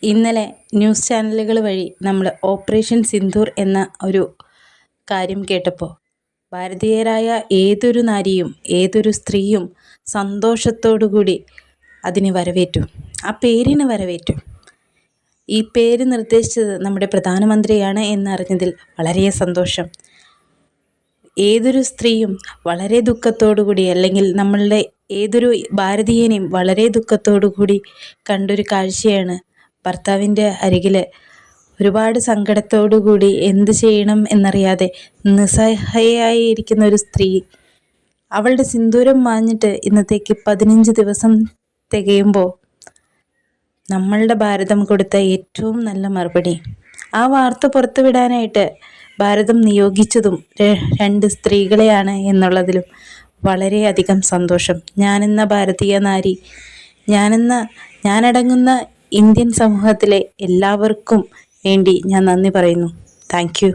ഇന്നലെ ന്യൂസ് ചാനലുകൾ വഴി നമ്മൾ ഓപ്പറേഷൻ സിന്ദൂർ എന്ന ഒരു കാര്യം കേട്ടപ്പോൾ ഭാരതീയരായ ഏതൊരു നാരിയും ഏതൊരു സ്ത്രീയും സന്തോഷത്തോടുകൂടി അതിനെ വരവേറ്റു, ആ പേരിന് വരവേറ്റു. ഈ പേര് നിർദ്ദേശിച്ചത് നമ്മുടെ പ്രധാനമന്ത്രിയാണ് എന്നറിഞ്ഞതിൽ വളരെ സന്തോഷം. ഏതൊരു സ്ത്രീയും വളരെ ദുഃഖത്തോടുകൂടി, അല്ലെങ്കിൽ നമ്മളുടെ ഏതൊരു ഭാരതീയനെയും വളരെ ദുഃഖത്തോടുകൂടി കണ്ടൊരു കാഴ്ചയാണ് ഭർത്താവിൻ്റെ അരികിൽ ഒരുപാട് സങ്കടത്തോടുകൂടി എന്ത് ചെയ്യണം എന്നറിയാതെ നിസ്സഹായയായി ഇരിക്കുന്ന ഒരു സ്ത്രീ. അവളുടെ സിന്ദൂരം മാഞ്ഞിട്ട് ഇന്നത്തേക്ക് 15 ദിവസം തികയുമ്പോൾ നമ്മളുടെ ഭാരതം കൊടുത്ത ഏറ്റവും നല്ല മറുപടി. ആ വാർത്ത പുറത്തുവിടാനായിട്ട് ഭാരതം നിയോഗിച്ചതും 2 സ്ത്രീകളെയാണ് എന്നുള്ളതിലും വളരെയധികം സന്തോഷം. ഞാനെന്ന ഭാരതീയ നാരി, ഞാനടങ്ങുന്ന ഇന്ത്യൻ സമൂഹത്തിലെ എല്ലാവർക്കും വേണ്ടി ഞാൻ നന്ദി പറയുന്നു. Thank you.